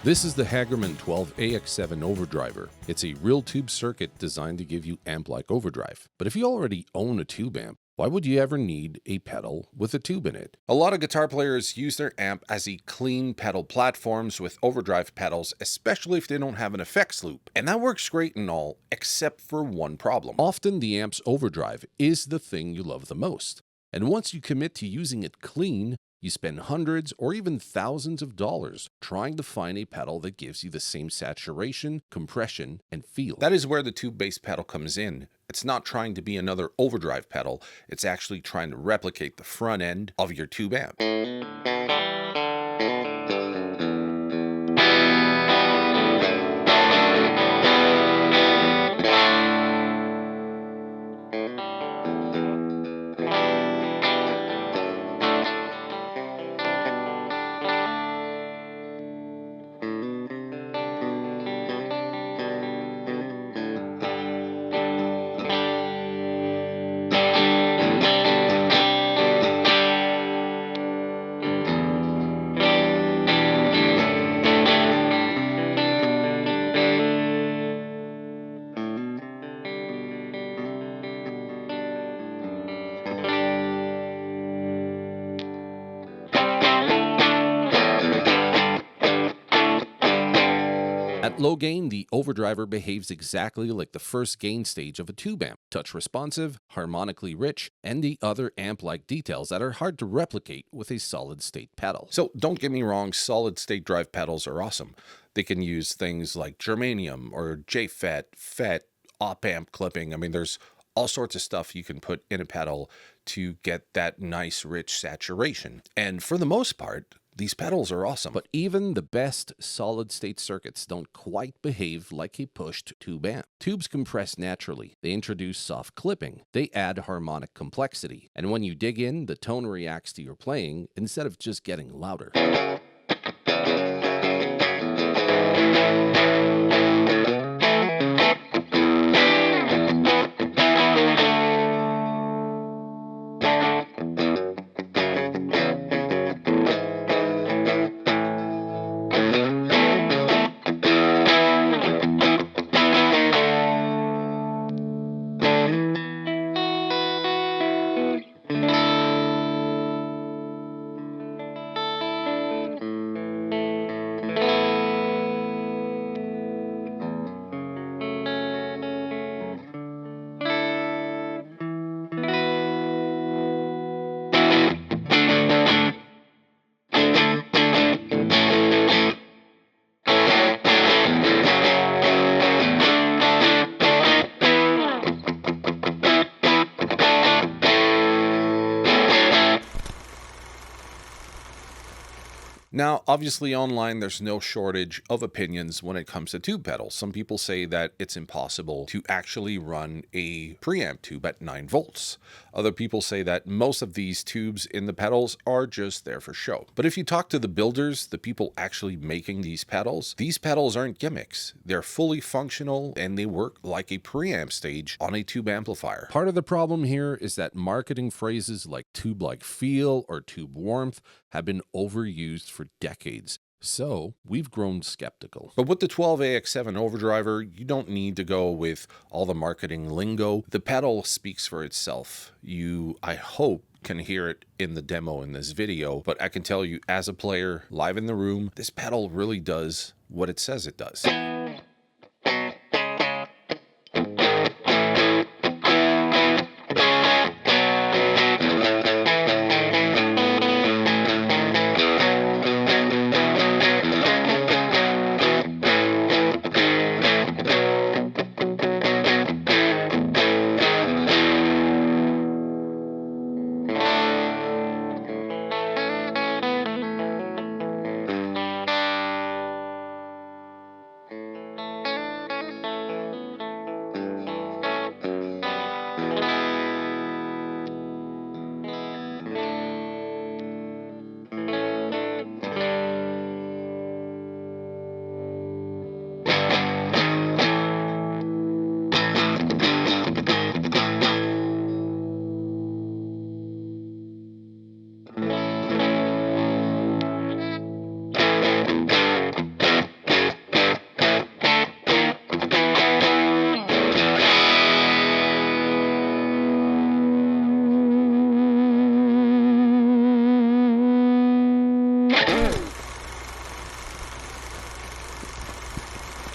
This is the Hagerman 12AX7 Overdriver. It's a real tube circuit designed to give you amp-like overdrive. But if you already own a tube amp, why would you ever need a pedal with a tube in it? A lot of guitar players use their amp as a clean pedal platforms with overdrive pedals, especially if they don't have an effects loop. And that works great and all, except for one problem. Often the amp's overdrive is the thing you love the most. And once you commit to using it clean, you spend hundreds or even thousands of dollars trying to find a pedal that gives you the same saturation, compression, and feel. That is where the tube-based pedal comes in. It's not trying to be another overdrive pedal, it's actually trying to replicate the front end of your tube amp. At low gain, the Overdriver behaves exactly like the first gain stage of a tube amp, touch responsive, harmonically rich, and the other amp-like details that are hard to replicate with a solid-state pedal. So don't get me wrong, solid-state drive pedals are awesome. They can use things like germanium or JFET, FET, op-amp clipping. I mean, there's all sorts of stuff you can put in a pedal to get that nice, rich saturation. And for the most part, these pedals are awesome. But even the best solid-state circuits don't quite behave like a pushed tube amp. Tubes compress naturally. They introduce soft clipping. They add harmonic complexity. And when you dig in, the tone reacts to your playing instead of just getting louder. Now, obviously online, there's no shortage of opinions when it comes to tube pedals. Some people say that it's impossible to actually run a preamp tube at 9 volts. Other people say that most of these tubes in the pedals are just there for show. But if you talk to the builders, the people actually making these pedals aren't gimmicks. They're fully functional and they work like a preamp stage on a tube amplifier. Part of the problem here is that marketing phrases like tube-like feel or tube warmth have been overused for decades. So we've grown skeptical. But with the 12AX7 Overdriver, you don't need to go with all the marketing lingo. The pedal speaks for itself. You, I hope, can hear it in the demo in this video, but I can tell you as a player live in the room, this pedal really does what it says it does.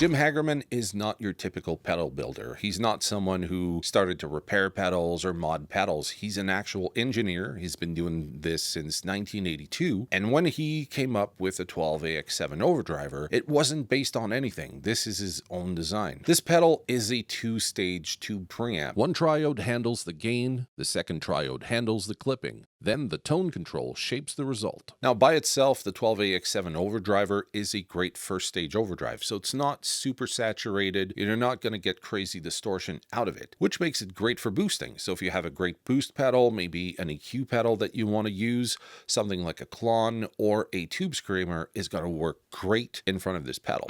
Jim Hagerman is not your typical pedal builder. He's not someone who started to repair pedals or mod pedals. He's an actual engineer. He's been doing this since 1982. And when he came up with a 12AX7 overdriver, it wasn't based on anything. This is his own design. This pedal is a two-stage tube preamp. One triode handles the gain, the second triode handles the clipping. Then the tone control shapes the result. Now, by itself, the 12AX7 overdriver is a great first stage overdrive, so it's not super saturated. You're not going to get crazy distortion out of it, which makes it great for boosting. So if you have a great boost pedal, maybe an EQ pedal that you want to use, something like a Klon or a tube screamer is going to work great in front of this pedal.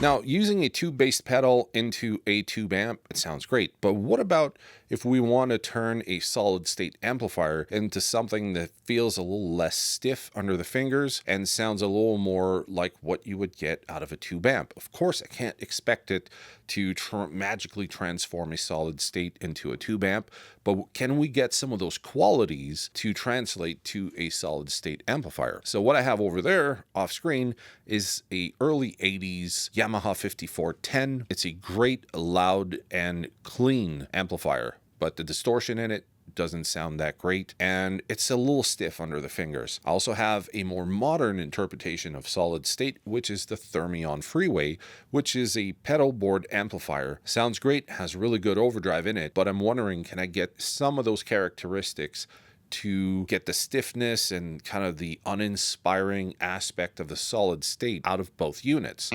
Now, using a tube-based pedal into a tube amp, it sounds great, but what about if we want to turn a solid-state amplifier into something that feels a little less stiff under the fingers and sounds a little more like what you would get out of a tube amp? Of course, I can't expect it to magically transform a solid state into a tube amp, but can we get some of those qualities to translate to a solid state amplifier? So what I have over there off screen is a early 80s Yamaha 5410. It's a great, loud, and clean amplifier, but the distortion in it doesn't sound that great, and it's a little stiff under the fingers. I also have a more modern interpretation of solid state, which is the YThermion Freeway, which is a pedal board amplifier. Sounds great, has really good overdrive in it, but I'm wondering, can I get some of those characteristics to get the stiffness and kind of the uninspiring aspect of the solid state out of both units?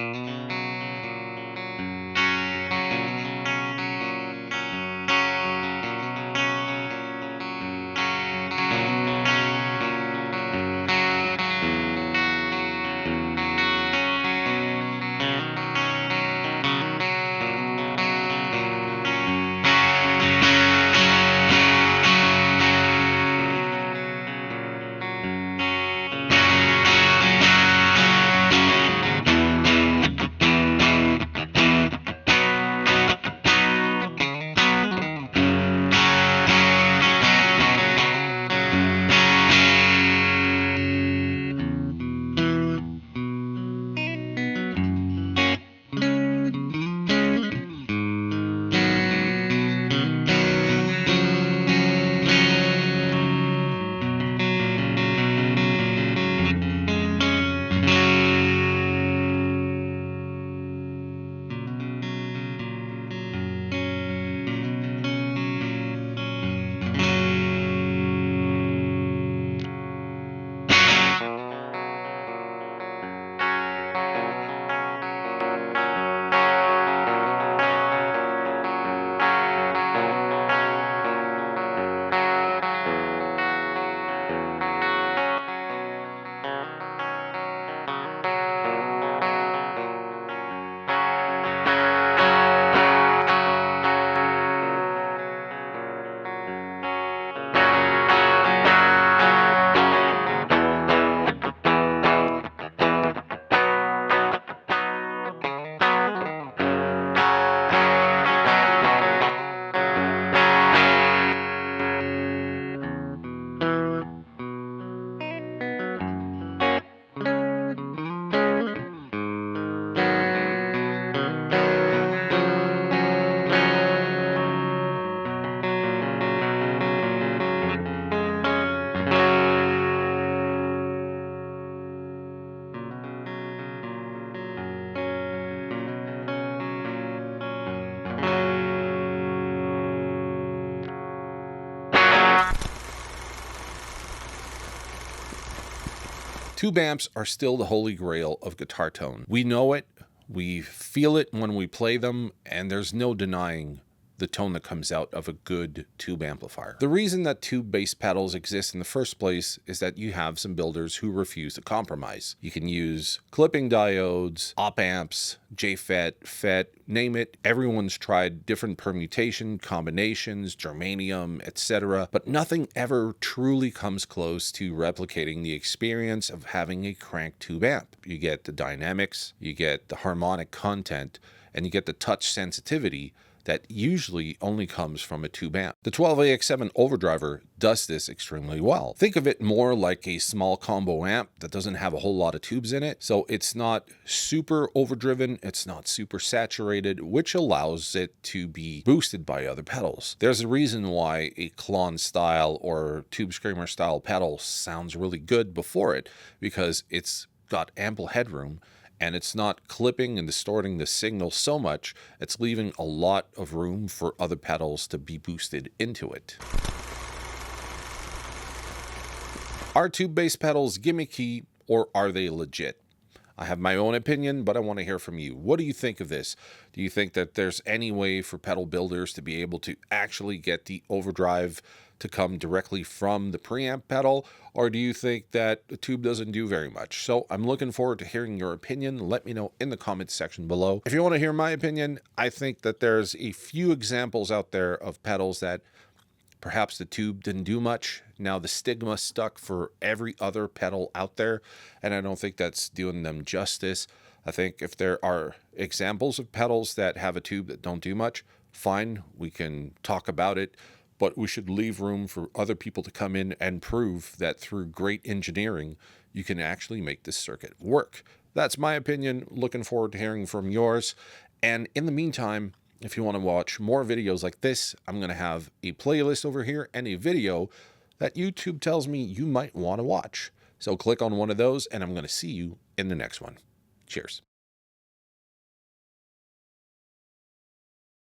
Tube amps are still the holy grail of guitar tone. We know it, we feel it when we play them, and there's no denying the tone that comes out of a good tube amplifier. The reason that tube-based pedals exist in the first place is that you have some builders who refuse to compromise. You can use clipping diodes, op amps, JFET, FET, name it. Everyone's tried different permutation, combinations, germanium, etc., but nothing ever truly comes close to replicating the experience of having a crank tube amp. You get the dynamics, you get the harmonic content, and you get the touch sensitivity that usually only comes from a tube amp. The 12AX7 Overdriver does this extremely well. Think of it more like a small combo amp that doesn't have a whole lot of tubes in it, so it's not super overdriven, it's not super saturated, which allows it to be boosted by other pedals. There's a reason why a Klon style or Tube Screamer style pedal sounds really good before it, because it's got ample headroom, and it's not clipping and distorting the signal so much, it's leaving a lot of room for other pedals to be boosted into it. Are tube-based pedals gimmicky, or are they legit? I have my own opinion, but I want to hear from you. What do you think of this? Do you think that there's any way for pedal builders to be able to actually get the overdrive to come directly from the preamp pedal, or do you think that the tube doesn't do very much? So I'm looking forward to hearing your opinion. Let me know in the comments section below. If you want to hear my opinion, I think that there's a few examples out there of pedals that perhaps the tube didn't do much. Now the stigma stuck for every other pedal out there, and I don't think that's doing them justice. I think if there are examples of pedals that have a tube that don't do much, fine, we can talk about it, but we should leave room for other people to come in and prove that through great engineering, you can actually make this circuit work. That's my opinion. Looking forward to hearing from yours. And in the meantime, if you want to watch more videos like this, I'm going to have a playlist over here and a video that YouTube tells me you might want to watch. So click on one of those, and I'm going to see you in the next one. Cheers.